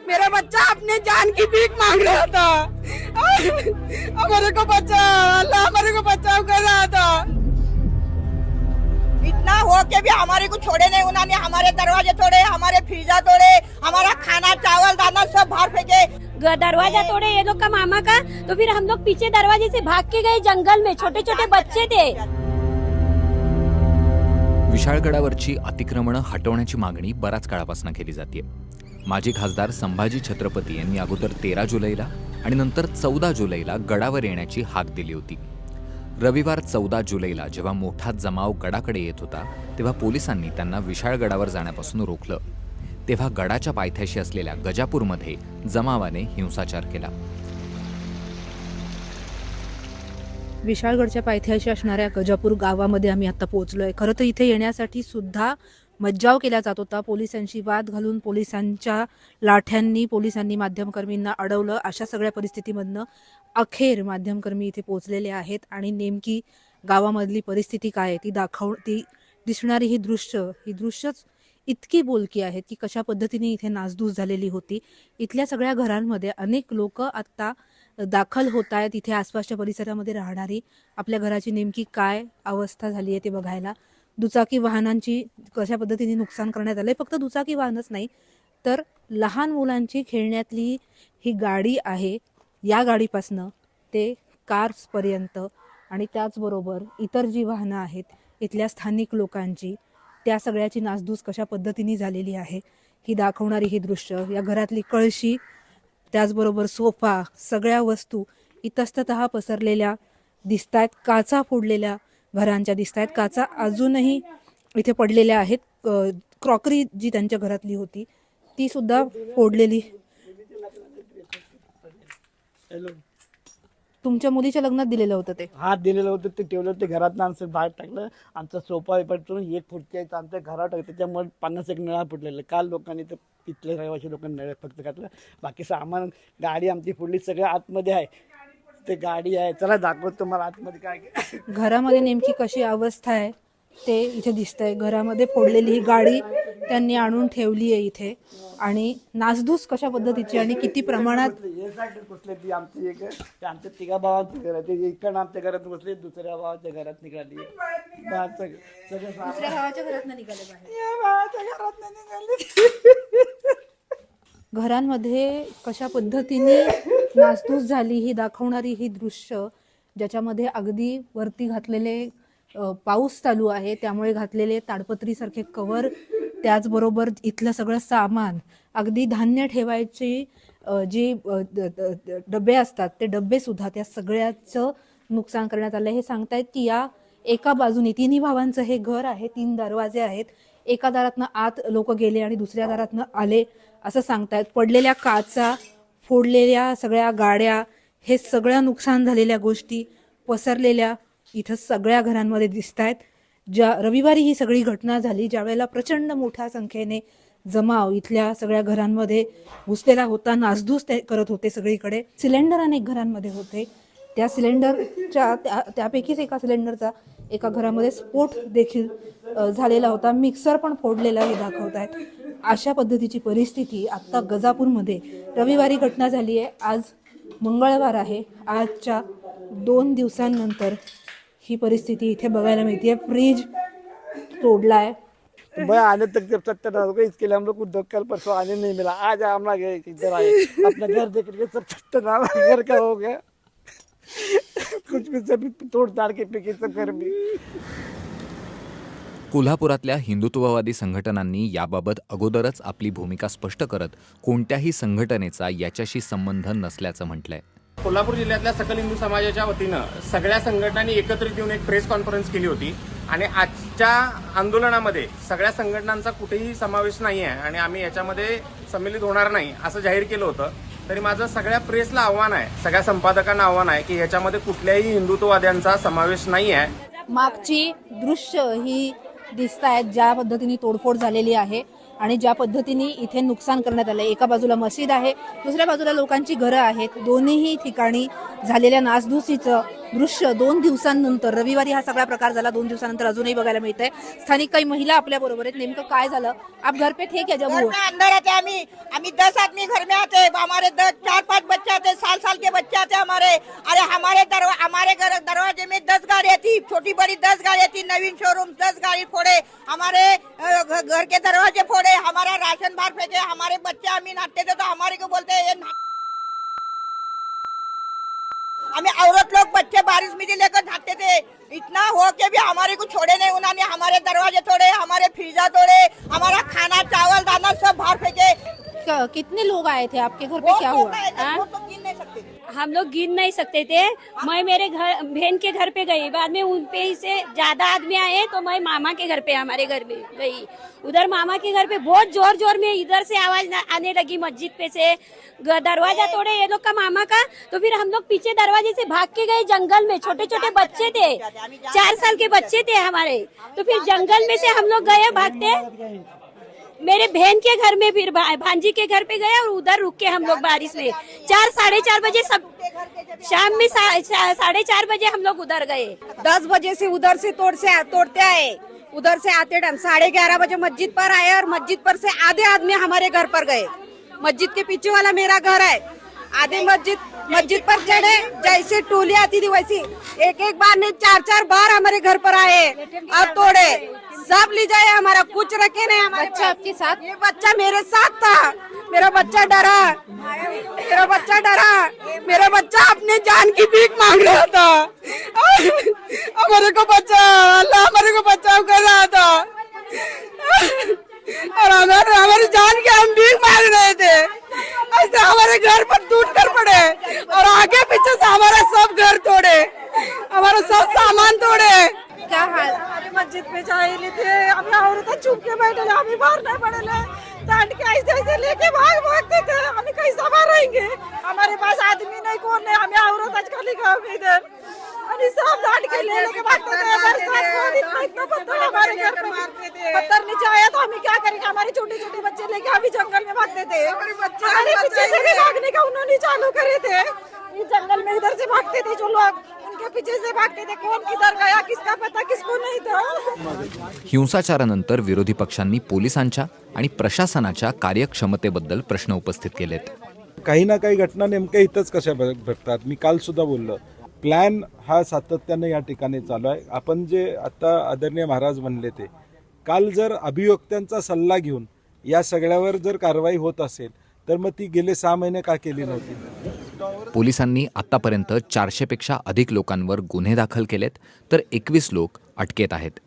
मेरा बच्चा अपने जान की भीख मांग रहा था। हमारे को बचाओ अल्लाह, हमारे को बचाओ कर रहा था। इतना हो के भी हमारे को छोड़े नहीं, उन्होंने हमारे दरवाजे तोड़े, हमारे फ्रीजा तोड़े, हमारा खाना चावल दाना सब बाहर फेंके। दरवाजा तोड़े ये लोग का मामा का, तो फिर हम लोग पीछे दरवाजे से भाग के गए जंगल में, छोटे छोटे बच्चे थे। विशाळगडावरची अतिक्रमणं हटवण्याची मागणी बराच काळापासून केली जाते। माजी खासदार संभाजी छत्रपती यांनी अगोदर 13 जुलैला आणि नंतर 14 जुलैला गडावर येण्याची हाक दिली होती। रविवार 14 जुलैला जेव्हा मोठा जमाव गडाकडे येत होता तेव्हा पोलिसांनी त्यांना विशाळगडावर जाण्यापासून रोखलं। तेव्हा गडाच्या पायथ्याशी असलेल्या गजापूरमध्ये जमावाने हिंसाचार केला। विशाळगडच्या पायथ्याशी असणाऱ्या गजापूर गावामध्ये आम्ही आता पोहोचलोय। खरं तर इथे येण्यासाठी सुद्धा मज्जाव केला जात होता। पोलिसांशी वाद घालून पोलिसांच्या लाठ्यांनी पोलिसांनी माध्यमकर्मींना अडवलं। अशा सगळ्या परिस्थितीमधनं अखेर माध्यमकर्मी इथे पोहोचलेले आहेत आणि नेमकी गावामधली परिस्थिती काय आहे ती दिसणारी ही दृश्यच इतकी बोलकी आहेत की कशा पद्धतीने इथे नासधूस झालेली होती। इथल्या सगळ्या घरांमध्ये अनेक लोक आता दाखल होत आहेत। इथे आसपासच्या परिसरामध्ये राहणारी आपल्या घराची नेमकी काय अवस्था झाली आहे ते बघायला। दुचाकी वाहनांची कशा पद्धतीने नुकसान करण्यात आलंय। फक्त दुचाकी वाहनच नाही तर लहान मुलांची खेळण्यातली ही गाडी आहे, या गाडीपासनं ते कार्सपर्यंत आणि त्याचबरोबर इतर जी वाहनं आहेत इथल्या स्थानिक लोकांची, त्या सगळ्याची नासधूस कशा पद्धतीने झालेली आहे ही दाखवणारी ही दृश्य। या घरातली कळशी, त्याचबरोबर सोफा, सगळ्या वस्तू इतस्ततः पसरलेल्या दिसत आहेत। काचा फोडलेल्या घरांच्या दिसत आहेत, काचा अजूनही इथे पडलेल्या आहेत। क्रॉकरी जी त्यांच्या घरातली होती ती सुद्धा फोडलेली। तुमच्या मुलीच्या लग्नात दिलेलं होतं ते? हात दिलेलं होतं, ते ठेवलं ते घरात आमचं बाहेर टाकलं। आमचा सोफा पडून 1 फूटच्या आमच्या घरात टाकलं, त्याच्यामुळे 50 नळा फुटलेलं। काल लोकांनी तर तिथल्या रहिवासी लोकांनी नळ फक्त घातलं, बाकी सामान गाडी आमची फुडली सगळं आतमध्ये आहे। ते गाडी आहे, चला दाखवतो तुम्हाला आतमध्ये काय। घरामध्ये नेमकी कशी अवस्था आहे ते इथे दिसतंय। घरामध्ये फोडलेली ही गाडी त्यांनी आणून ठेवली आहे इथे आणि नासधूस कशा पद्धतीची आणि किती प्रमाणात। घुसले ती आमची एक आमच्या 3 भावांचं घर आहे, ते इकडं आमच्या घरात घुसले, दुसऱ्या भावाच्या घरात निघाली, सगळं दुसऱ्या भावाच्या घरात निघाले बाहेर। या भावाच्या घरात निघाली। घरांमध्ये कशा पद्धतीने नासधूस झाली ही दाखवणारी ही दृश्य, ज्याच्यामध्ये अगदी वरती घातलेले पाऊस चालू आहे त्यामुळे घातलेले ताडपत्रीसारखे कवर, त्याचबरोबर इथलं सगळं सामान, अगदी धान्य ठेवायची जी डबे असतात ते डबे सुद्धा, त्या सगळ्याचं नुकसान करण्यात आलं। हे सांगतायत की या एका बाजूने 3 भावांचं हे घर आहे, 3 दरवाजे आहेत, एका दारातनं आत लोक गेले आणि दुसऱ्या दारातनं आले असं सांगतायत। पडलेल्या काचा, फोडलेल्या सगळ्या गाड्या, हे सगळं नुकसान झालेल्या गोष्टी पसरलेल्या इथं सगळ्या घरांमध्ये दिसत आहेत। रविवारी ही सगळी घटना झाली, ज्यावेळेला प्रचंड मोठ्या संख्येने जमाव इथल्या सगळ्या घरांमध्ये घुसलेला होता, नासधूस ते करत होते सगळीकडे। सिलेंडर अनेक घरांमध्ये होते, त्या सिलेंडरच्या त्यापैकीच एका सिलेंडरचा एका घरामध्ये स्फोट देखील झालेला होता, मिक्सर पण फोडलेला हे दाखवत आहेत। अशा पद्धतीची परिस्थिती आता गजापूरमध्ये रविवारी घटना झाली आहे। आज मंगळवार आहे, आजच्या 2 दिवसांनंतर ही परिस्थिती इथे बघायला मिळते। फ्रीज तोडलाय। भाई आने तक जब 70 हो गए, इसके लिए हम लोग को 2 कल परसों आने नहीं मिला। आज हम लोग इधर आए, अपना घर देख के सब 70 घर का हो गया। कुछ भी सब तोड़ ताड़ के फेंके सब घर में। कोल्हापुरातल्या हिंदुत्ववादी संघटनांनी याबाबत अगोदरच आपली भूमिका स्पष्ट करत कोणत्याही संघटनेचा याच्याशी संबंध नसल्याचं म्हटलंय। कोल्हापूर जिल्ह्यातल्या सकल हिंदू समाजाच्या वतीनं सगळ्या संघटनांनी एकत्रित येऊन एक प्रेस कॉन्फरन्स केली होती आणि आजच्या आंदोलनामध्ये सगळ्या संघटनांचा कुठेही समावेश नाही आहे आणि आम्ही याच्यामध्ये सम्मिलित होणार नाही असं जाहीर केलं होतं। तरी माझं सगळ्या प्रेसला आव्हान आहे, सगळ्या संपादकांना आव्हान आहे की याच्यामध्ये कुठल्याही हिंदुत्ववाद्यांचा समावेश नाही आहे। मागची दृश्य ही दिसत आहेत, ज्या पद्धतीने तोडफोड झालेली आहे आणि ज्या पद्धतीने इथे नुकसान करण्यात आलं, एका बाजूला मशीद आहे, दुसऱ्या बाजूला लोकांची घरं आहेत. दोन्हीही ठिकाणी झालेल्या नासधुसीचं दृश्य 2 दिवसांनंतर, रविवारी हा सगळा प्रकार झाला, 2 दिवसानंतर अजूनही बघायला मिळतंय. स्थानिक काही महिला आपल्या बरोबर आहेत. नेमकं काय झालं? आप घर पे थे क्या जब घर हुआ? में अंदर आते हमी 10 आदमी घर में आते, हमारे 4-5 बच्चे आते, साल के बच्चे आते हमारे। अरे हमारे घर दरवाजे में 10 गाड़ियाँ थी, छोटी बड़ी 10 गाड़ियाँ थी, नवीन शोरूम 10 गाड़ी फोड़े, हमारे घर के दरवाजे फोड़े, हमारा राशन बाहर फेंके, हमारे बच्चे हमें नाचते थे तो हमारे को बोलते हैं हमें औरत लोग बच्चे बारिश में लेकर जाते थे। इतना हो के भी हमारे को छोड़े नहीं, उन्होंने हमारे दरवाजे तोड़े, हमारे फ्रीजा तोड़े, हमारा खाना चावल दाना सब बाहर फेंके। कितने लोग आए थे आपके घर पे? क्या हुआ? वो तो गिन नहीं सकते। हम लोग गिन नहीं सकते थे। मैं मेरे घर बहन के घर पे गई, बाद में उन पे ही से ज्यादा आदमी आए तो मैं मामा के घर पे, हमारे घर में गई। उधर मामा के घर पे बहुत जोर जोर में इधर से आवाज आने लगी, मस्जिद पे से दरवाजा तोड़े ये लोग का मामा का। तो फिर हम लोग पीछे दरवाजे से भाग के गए जंगल में, छोटे छोटे बच्चे थे, 4 साल के बच्चे थे हमारे। तो फिर जंगल में से हम लोग गए भागते, मेरे बहन के घर में, फिर भांजी के घर पे गए और उधर रुक के हम लोग बारिश में 4-4:30 बजे, सब शाम में 4:30 बजे हम लोग उधर गए। 10 बजे से उधर से तोड़ते आए, उधर से आते टाइम 11:30 बजे मस्जिद पर आए और मस्जिद पर से आधे आदमी हमारे घर पर गए। मस्जिद के पीछे वाला मेरा घर है, आधे मस्जिद पर चढ़े, जैसे टोली आती थी वैसी एक बार नहीं 4 बार हमारे घर पर आए और तोड़े, सब ले जाए, हमारा कुछ रखे नहीं। हमारे बच्चा आपके साथ? ये बच्चा मेरे साथ था, मेरा बच्चा डरा, मेरा बच्चा अपने जान की भीख मांग रहा था। हमारे को बचाओ अल्लाह, हमारे को बचाओ कर रहा था और हमारी जान की हम भीख मांग रहे थे। ऐसे हमारे घर पर टूट कर पड़े और आगे पीछे से हमारा सब घर तोड़े, हमारा सब सामान तोड़े। क्या हाल? हमारे मस्जिद पे जाए थे, हमें औरतें चुप के बैठे, हमें बाहर नहीं पड़े, दांड के ऐसे लेके भागते थे। हमें कैसा बाहर रहेंगे, हमारे पास आदमी नहीं, कौन नहीं, हमें औरत आजकल इधर और सब दांड के लेके भागते थे। इतना पत्थर हमारे घर पे पत्थर नीचे आया तो हमें क्या करेंगे, हमारे छोटे छोटे बच्चे लेके हम जंगल में भागते थे। हमारे पीछे से भी भागने का उन्होंने चालू करे थे, इस जंगल में इधर से भागते थे जो लोग, उनके पीछे से भागते थे। कौन किधर गया किसका पता किसको नहीं था। हिंसाचारानंतर विरोधी पक्षांनी पोलिसांच्या आणि प्रशासनाच्या कार्यक्षमतेबद्दल प्रश्न उपस्थित केलेत. काही ना काही घटना नेमक्या इथंच कशा घडतात. मी काल सुद्धा बोललो, प्लॅन हा सातत्याने या ठिकाणी चालू आहे. आपण जे आता आदरणीय महाराज म्हणले ते, काल जर अभियोक्त्यांचा सल्ला घेऊन या सगळ्यावर जर कारवाई होत असेल तर मग ती गेले 6 महिने का केली नव्हती. पोलिसांनी आतापर्यंत 400 पेक्षा अधिक लोकांवर गुन्हे दाखल केलेत, तर 21 लोक अटकेत आहेत.